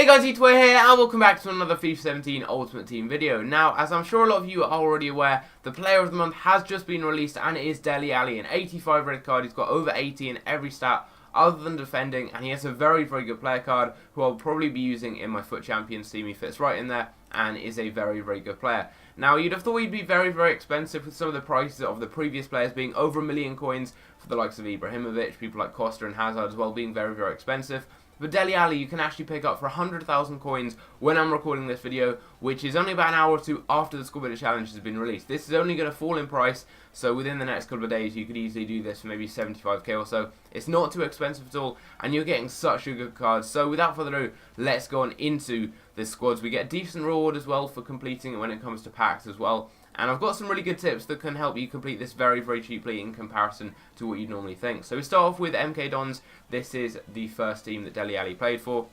guys, Eatway here, and welcome back to another FIFA 17 Ultimate Team video. Now, as I'm sure a lot of you are already aware, the Player of the Month has just been released, and it is Dele Alli, an 85 red card. He's got over 80 in every stat other than defending, and he has a very, very good player card, who I'll probably be using in my FUT Champions team. He fits right in there, and is a very, very good player. Now, you'd have thought he'd be very, very expensive with some of the prices of the previous players being over 1 million coins for the likes of Ibrahimovic, people like Costa and Hazard as well being very, very expensive. But Dele Alli you can actually pick up for 100,000 coins when I'm recording this video, which is only about an hour or two after the Squad Builder Challenge has been released. This is only going to fall in price, so within the next couple of days you could easily do this for maybe 75k or so. It's not too expensive at all, and you're getting such a good card. So without further ado, let's go on into the squads. We get a decent reward as well for completing it when it comes to packs as well. And I've got some really good tips that can help you complete this very, very cheaply in comparison to what you'd normally think. So we start off with MK Dons. This is the first team that Dele Alli played for.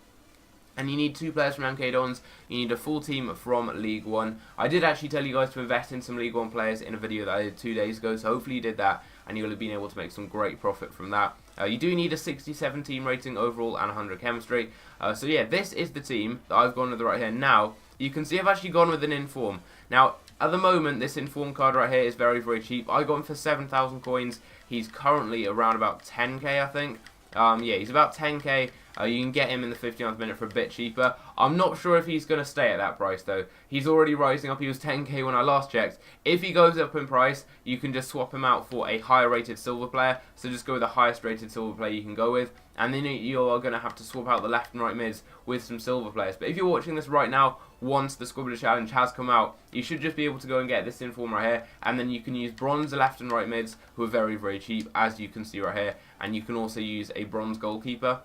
And you need 2 players from MK Dons. You need a full team from League 1. I did actually tell you guys to invest in some League 1 players in a video that I did 2 days ago. So hopefully you did that and you'll have been able to make some great profit from that. You do need a 67 team rating overall and 100 chemistry. So yeah, this is the team that I've gone with right here. Now, you can see I've actually gone with an inform. Now, at the moment, this inform card right here is very, very cheap. I got him for 7,000 coins. He's currently around about 10k, I think. Yeah, he's about 10k. You can get him in the 59th minute for a bit cheaper. I'm not sure if he's going to stay at that price, though. He's already rising up. He was 10k when I last checked. If he goes up in price, you can just swap him out for a higher rated silver player. So just go with the highest rated silver player you can go with. And then you're going to have to swap out the left and right mids with some silver players. But if you're watching this right now, once the Squad Builder Challenge has come out, you should just be able to go and get this inform right here. And then you can use bronze left and right mids, who are very, very cheap, as you can see right here. And you can also use a bronze goalkeeper.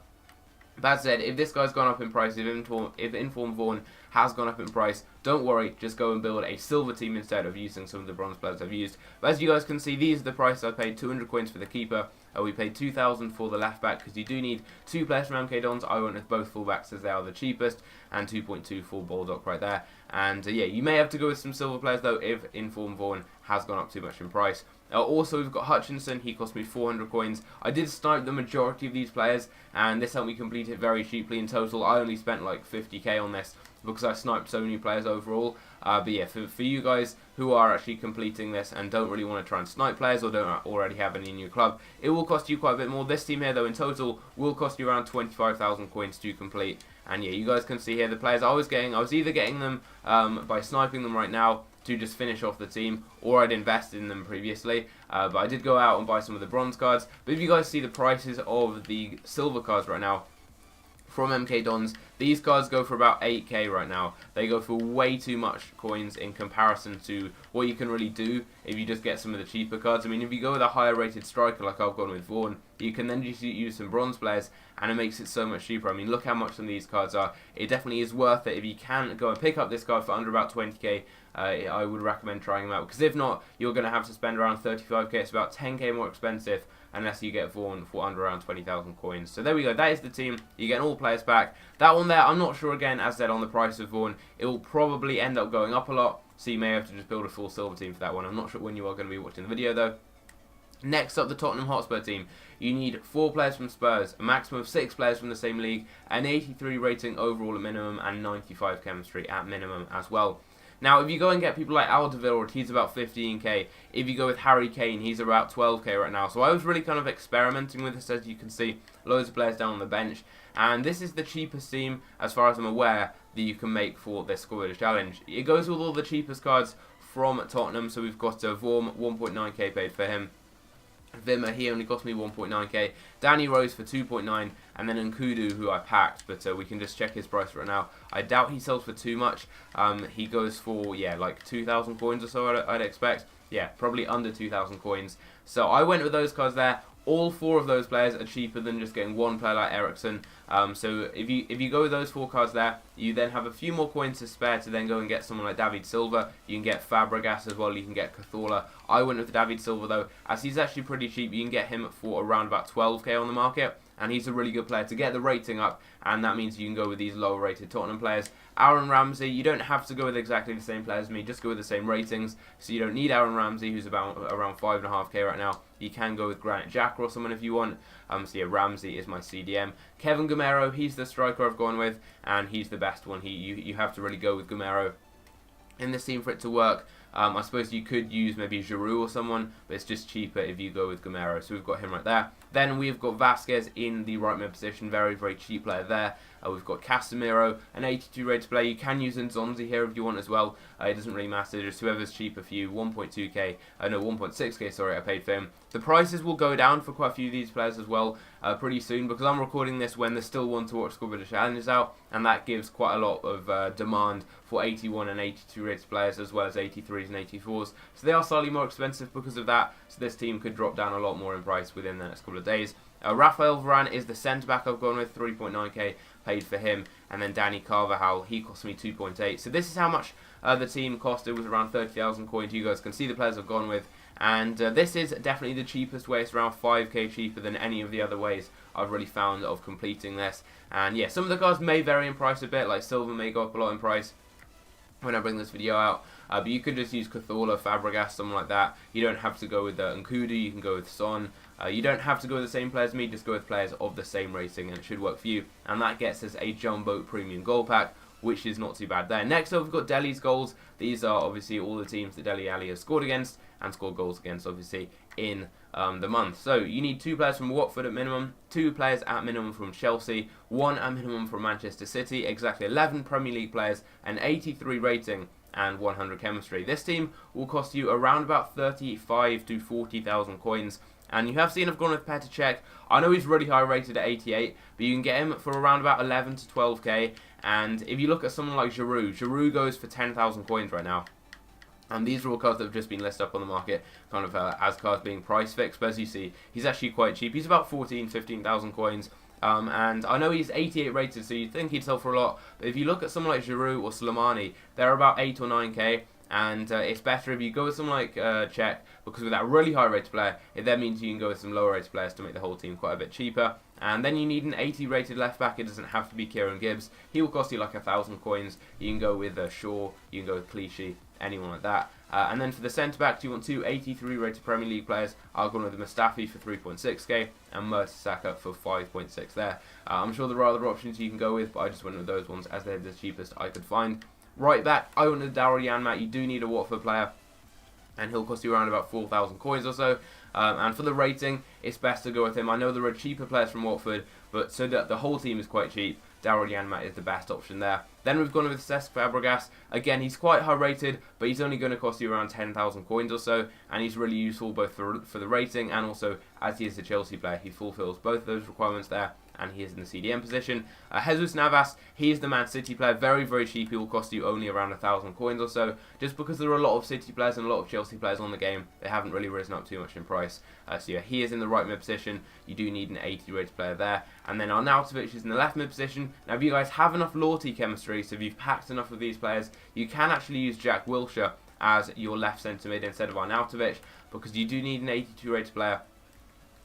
That said, if this guy's gone up in price, if Inform Vaughan has gone up in price, don't worry, just go and build a silver team instead of using some of the bronze players I've used. But as you guys can see, these are the prices. I paid 200 coins for the keeper. We paid 2,000 for the left back because you do need 2 players from MK Dons. I went with both fullbacks as they are the cheapest, and 2.2 for Baldock right there. And yeah, you may have to go with some silver players though if Inform Vaughan has gone up too much in price. Also, we've got Hutchinson. He cost me 400 coins. I did snipe the majority of these players, and this helped me complete it very cheaply. In total, I only spent like 50k on this because I sniped so many players overall. But yeah, for you guys who are actually completing this and don't really want to try and snipe players or don't already have any in your club, it will cost you quite a bit more. This team here, though, in total, will cost you around 25,000 coins to complete. And yeah, you guys can see here the players I was either getting them by sniping them right now to just finish off the team, or I'd invested in them previously. But I did go out and buy some of the bronze cards. But if you guys see the prices of the silver cards right now from MK Dons, these cards go for about 8k right now. They go for way too much coins in comparison to what you can really do if you just get some of the cheaper cards. I mean, if you go with a higher rated striker like I've gone with Vaughan, you can then just use some bronze players and it makes it so much cheaper. I mean, look how much some of these cards are. It definitely is worth it. If you can go and pick up this card for under about 20k, I would recommend trying them out, because if not, you're going to have to spend around 35k. It's about 10k more expensive unless you get Vaughan for under around 20,000 coins. So there we go, that is the team. You're getting all players back. That one there, I'm not sure again, as said, on the price of Vaughan. It will probably end up going up a lot, so you may have to just build a full silver team for that one. I'm not sure when you are going to be watching the video though. Next up, the Tottenham Hotspur team. You need 4 players from Spurs, a maximum of 6 players from the same league, an 83 rating overall at minimum, and 95 chemistry at minimum as well. Now, if you go and get people like Alderweireld, he's about 15k. If you go with Harry Kane, he's about 12k right now. So I was really kind of experimenting with this, as you can see. Loads of players down on the bench. And this is the cheapest team, as far as I'm aware, that you can make for this Squad Builder Challenge. It goes with all the cheapest cards from Tottenham. So we've got Vorm, 1.9k paid for him. Vimmer, he only cost me 1.9k. Danny Rose for 2.9, and then Nkudu, who I packed, but we can just check his price right now. I doubt he sells for too much. He goes for, yeah, like 2,000 coins or so, I'd expect. Yeah, probably under 2,000 coins. So I went with those cards there. All 4 of those players are cheaper than just getting one player like Ericsson. So if you go with those 4 cards there, you then have a few more coins to spare to then go and get someone like David Silva. You can get Fabregas as well. You can get Cazorla. I went with David Silva though, as he's actually pretty cheap. You can get him for around about 12k on the market. and he's a really good player to get the rating up, and that means you can go with these lower rated Tottenham players. Aaron Ramsey, you don't have to go with exactly the same players as me, just go with the same ratings, so you don't need Aaron Ramsey, who's about around 5.5k right now. You can go with Granit Xhaka or someone if you want. So yeah, Ramsey is my CDM. Kevin Gamero, he's the striker I've gone with, and he's the best one. You have to really go with Gamero in this team for it to work. I suppose you could use maybe Giroud or someone, but it's just cheaper if you go with Gamero. So we've got him right there. Then we've got Vasquez in the right mid position, very, very cheap player there. We've got Casemiro, an 82 rated player. You can use Nzonzi here if you want as well. It doesn't really matter, just whoever's cheaper for you. 1.2k, no 1.6k, sorry, I paid for him. The prices will go down for quite a few of these players as well pretty soon, because I'm recording this when there's still one to watch Squad Builder Challenge is out, and that gives quite a lot of demand for 81 and 82 rated players as well as 83s and 84s. So they are slightly more expensive because of that, so this team could drop down a lot more in price within the next couple of days. Rafael Varane is the centre-back I've gone with, 3.9k paid for him, and then Danny Carvajal, he cost me 2.8. So this is how much the team cost. It was around 30,000 coins. You guys can see the players I've gone with, and this is definitely the cheapest way. It's around 5k cheaper than any of the other ways I've really found of completing this. And yeah, some of the cards may vary in price a bit, like silver may go up a lot in price when I bring this video out. But you could just use Cazorla, Fabregas, something like that. You don't have to go with Nkudu, you can go with Son. You don't have to go with the same players as me, just go with players of the same rating and it should work for you. And that gets us a Jumbo Premium Goal Pack, which is not too bad there. Next up, we've got Dele's goals. These are obviously all the teams that Dele Alli has scored against and scored goals against, obviously, in the month. So you need 2 players from Watford at minimum, 2 players at minimum from Chelsea, 1 at minimum from Manchester City, exactly 11 Premier League players, an 83 rating, and 100 chemistry. This team will cost you around about 35 to 40,000 coins. And you have seen I've gone with Petr Cech. I know he's really high rated at 88, but you can get him for around about 11 to 12k. And if you look at someone like Giroud goes for 10,000 coins right now. And these are all cards that have just been listed up on the market, kind of as cards being price fixed. But as you see, he's actually quite cheap. He's about 15,000 coins. And I know he's 88 rated, so you'd think he'd sell for a lot. But if you look at someone like Giroud or Slimani, they're about 8 or 9k. And it's better if you go with someone like Cech, because with that really high rated player, it then means you can go with some lower rated players to make the whole team quite a bit cheaper. And then you need an 80 rated left back. It doesn't have to be Kieran Gibbs. He will cost you like 1,000 coins. You can go with Shaw, you can go with Clichy, anyone like that. And then for the centre backs, you want 2 83 rated Premier League players. I've gone with Mustafi for 3.6k and Mertesacker for 5.6 there. I'm sure there are other options you can go with, but I just went with those ones as they're the cheapest I could find. Right back, I wanted Daryl Janmaat. You do need a Watford player, and he'll cost you around about 4,000 coins or so. And for the rating, it's best to go with him. I know there are cheaper players from Watford, but so that the whole team is quite cheap, Daryl Janmaat is the best option there. Then we've gone with Cesc Fabregas. Again, he's quite high rated, but he's only going to cost you around 10,000 coins or so, and he's really useful both for the rating and also as he is a Chelsea player. He fulfills both those requirements there, and he is in the CDM position. Jesus Navas, he is the Man City player, very, very cheap. He will cost you only around 1,000 coins or so, just because there are a lot of City players and a lot of Chelsea players on the game. They haven't really risen up too much in price. So yeah, he is in the right mid position. You do need an 80 rated player there. And then Arnautovic is in the left mid position. Now if you guys have enough loyalty chemistry, so if you've packed enough of these players, you can actually use Jack Wilshere as your left centre mid instead of Arnautovic, because you do need an 82 rated player.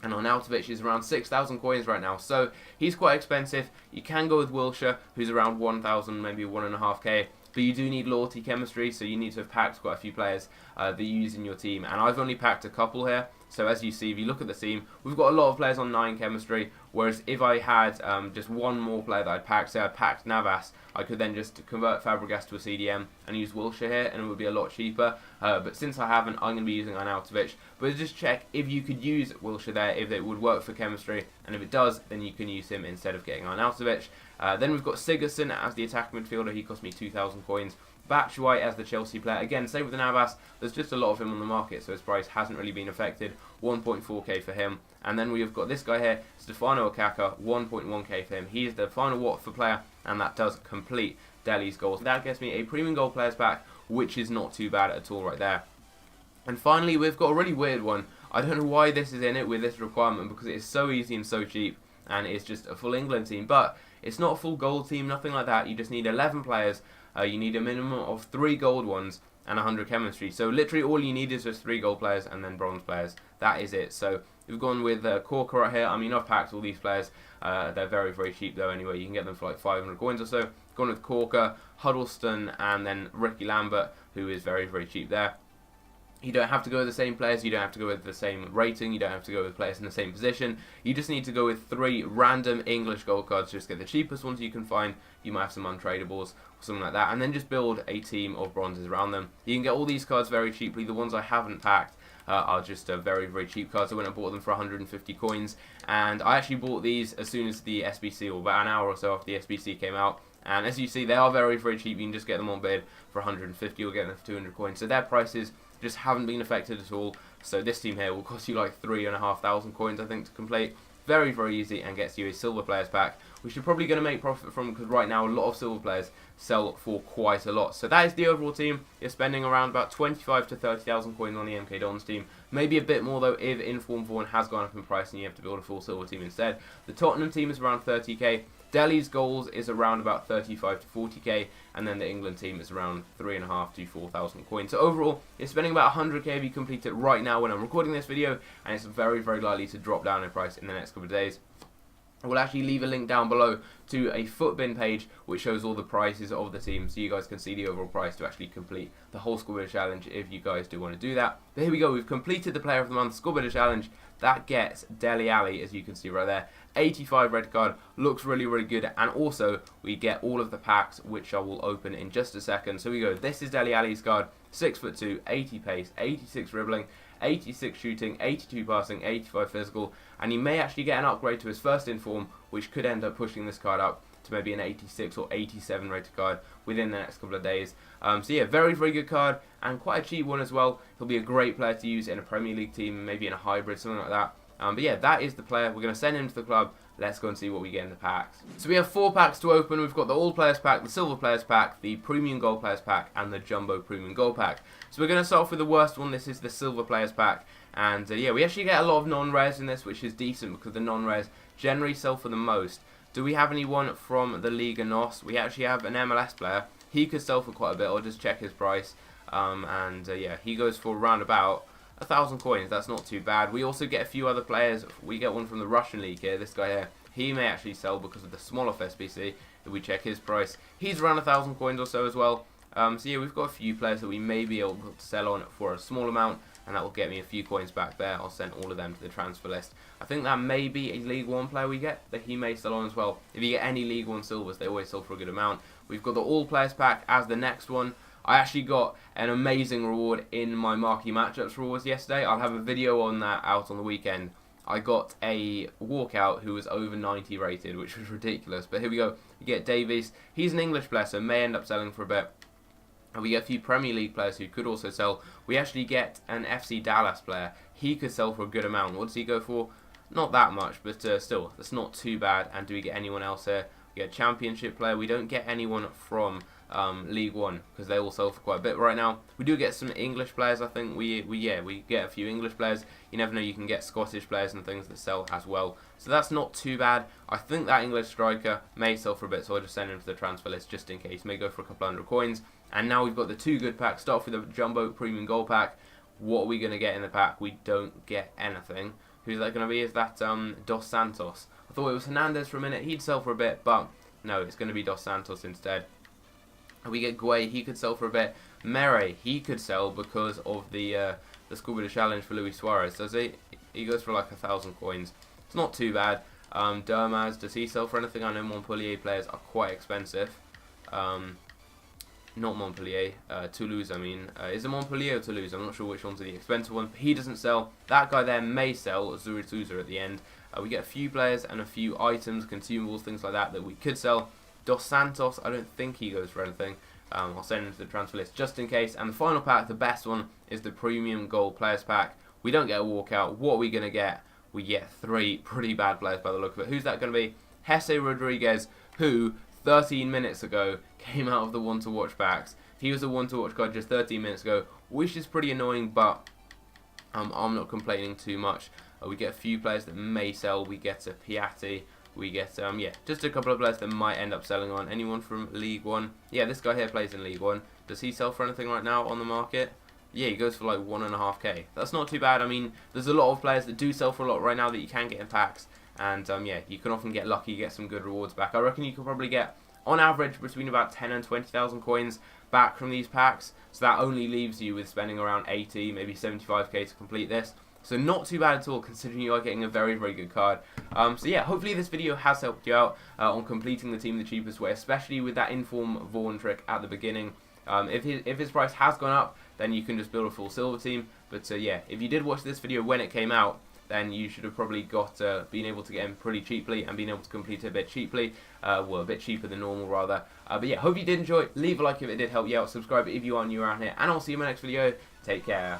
And Arnautovic is around 6,000 coins right now, so he's quite expensive. You can go with Wilshere, who's around 1,000, maybe 1.5k, but you do need loyalty chemistry, so you need to have packed quite a few players that you use in your team. And I've only packed a couple here, so as you see, if you look at the team, we've got a lot of players on 9 chemistry, whereas if I had just one more player that I'd packed, say I packed Navas, I could then just convert Fabregas to a CDM and use Wilshere here, and it would be a lot cheaper. But since I haven't, I'm going to be using Arnautovic. But just check if you could use Wilshere there, if it would work for chemistry, and if it does, then you can use him instead of getting Arnautovic. Then we've got Sigurdsson as the attacking midfielder. He cost me 2,000 coins. Batshuayi as the Chelsea player. Again, same with the Navas. There's just a lot of him on the market, so his price hasn't really been affected. 1.4k for him. And then we've got this guy here, Stefano Okaka, 1.1k for him. He is the final Watford player, and that does complete Dele's goals. That gets me a premium goal players pack, which is not too bad at all right there. And finally, we've got a really weird one. I don't know why this is in it with this requirement, because it is so easy and so cheap, and it's just a full England team. But it's not a full gold team, nothing like that. You just need 11 players. You need a minimum of 3 gold ones and 100 chemistry. So literally all you need is just 3 gold players and then bronze players. that is it. So we've gone with Corker right here. I mean, I've packed all these players. They're very, very cheap though anyway. You can get them for like 500 coins or so. Gone with Corker, Huddleston, and then Ricky Lambert, who is very, very cheap there. You don't have to go with the same players, you don't have to go with the same rating, you don't have to go with players in the same position. You just need to go with 3 random English gold cards. Just get the cheapest ones you can find. You might have some untradables or something like that, and then just build a team of bronzes around them. You can get all these cards very cheaply. The ones I haven't packed are just very, very cheap cards. I went and bought them for 150 coins, and I actually bought these as soon as the SBC, or about an hour or so after the SBC came out. And as you see, they are very, very cheap. You can just get them on bid for 150 or get them for 200 coins. So their prices just haven't been affected at all. So this team here will cost you like 3,500 coins, I think, to complete. Very, very easy, and gets you a silver players pack, which you're probably going to make profit from, because right now a lot of silver players sell for quite a lot. So that is the overall team. You're spending around about 25 to 30,000 coins on the MK Dons team. Maybe a bit more though if Inform Vaughan has gone up in price and you have to build a full silver team instead. The Tottenham team is around 30k. Delhi's goals is around about 35 to 40k, and then the England team is around 3,500 to 4,000 coins. So overall, you're spending about 100k if you complete it right now when I'm recording this video, and it's very, very likely to drop down in price in the next couple of days. I will actually leave a link down below to a footbin page which shows all the prices of the team, so you guys can see the overall price to actually complete the whole Squad Builder Challenge if you guys do want to do that. But here we go, we've completed the Player of the Month Squad Builder Challenge. That gets Dele Alli, as you can see right there. 85 red card, looks really, really good, and also we get all of the packs, which I will open in just a second. So we go, this is Dele Alli's card, 6'2", 80 pace, 86 dribbling, 86 shooting, 82 passing, 85 physical, and he may actually get an upgrade to his first inform, which could end up pushing this card up to maybe an 86 or 87 rated card within the next couple of days. So yeah, very, very good card, and quite a cheap one as well. He'll be a great player to use in a Premier League team, maybe in a hybrid, something like that. But yeah, that is the player. We're going to send him to the club. Let's go and see what we get in the packs. So we have 4 packs to open. We've got the All Players pack, the Silver Players pack, the Premium Gold Players pack, and the Jumbo Premium Gold pack. So we're going to start off with the worst one. This is the Silver Players pack. And yeah, we actually get a lot of non-rares in this, which is decent because the non-rares generally sell for the most. Do we have anyone from the Liga NOS? We actually have an MLS player. He could sell for quite a bit. I'll just check his price. Yeah, he goes for around about 1,000 coins. That's not too bad. We also get a few other players. We get one from the Russian league here. This guy here, he may actually sell because of the small off SBC. If we check his price, he's around 1,000 coins or so as well. So yeah, we've got a few players that we may be able to sell on for a small amount, and that will get me a few coins back there. I'll send all of them to the transfer list. I think that may be a League 1 player we get that he may sell on as well. If you get any League 1 silvers, they always sell for a good amount. We've got the All Players pack as the next one. I actually got an amazing reward in my marquee matchups rewards yesterday. I'll have a video on that out on the weekend. I got a walkout who was over 90 rated, which was ridiculous. But here we go. You get Davies. He's an English player, so may end up selling for a bit. And we get a few Premier League players who could also sell. We actually get an FC Dallas player. He could sell for a good amount. What does he go for? Not that much, but still, that's not too bad. And do we get anyone else here? We get a Championship player. We don't get anyone from League 1 because they all sell for quite a bit right now. We do get some English players. I think we get a few English players. You never know, you can get Scottish players and things that sell as well, so that's not too bad. I think that English striker may sell for a bit, so I'll just send him to the transfer list just in case. May go for a couple hundred coins. And now we've got the 2 good packs. Start off with the Jumbo Premium Gold pack. What are we going to get in the pack? We don't get anything. Who's that going to be? Is that Dos Santos? I thought it was Hernandez for a minute. He'd sell for a bit, but no, it's going to be Dos Santos instead. We get Guay, he could sell for a bit. Mere, he could sell because of the Squad Builder Challenge for Luis Suarez. Does he? He goes for like 1,000 coins. It's not too bad. Dermaz, does he sell for anything? I know Montpellier players are quite expensive. Not Montpellier, Toulouse I mean. Is it Montpellier or Toulouse? I'm not sure which one's the expensive one. He doesn't sell. That guy there may sell, Zuri Souza at the end. We get a few players and a few items, consumables, things like that we could sell. Dos Santos, I don't think he goes for anything. I'll send him to the transfer list just in case. And the final pack, the best one, is the Premium Gold Players pack. We don't get a walkout. What are we going to get? We get 3 pretty bad players by the look of it. Who's that going to be? Jesse Rodriguez, who 13 minutes ago came out of the one to watch packs. He was a one to watch card just 13 minutes ago, which is pretty annoying, but I'm not complaining too much. We get a few players that may sell. We get a Piatti. We get, yeah, just a couple of players that might end up selling on. Anyone from League 1? Yeah, this guy here plays in League 1. Does he sell for anything right now on the market? Yeah, he goes for like 1.5k. That's not too bad. I mean, there's a lot of players that do sell for a lot right now that you can get in packs, and yeah, you can often get lucky, get some good rewards back. I reckon you could probably get, on average, between about 10 and 20,000 coins back from these packs, so that only leaves you with spending around 80, maybe 75k to complete this. So not too bad at all, considering you are getting a very, very good card. So yeah, hopefully this video has helped you out on completing the team the cheapest way, especially with that inform Vaughan trick at the beginning. If his price has gone up, then you can just build a full silver team. But yeah, if you did watch this video when it came out, then you should have probably got been able to get him pretty cheaply and been able to complete it a bit cheaply, well, a bit cheaper than normal rather. But yeah, hope you did enjoy. Leave a like if it did help you out. Subscribe if you are new around here, and I'll see you in my next video. Take care.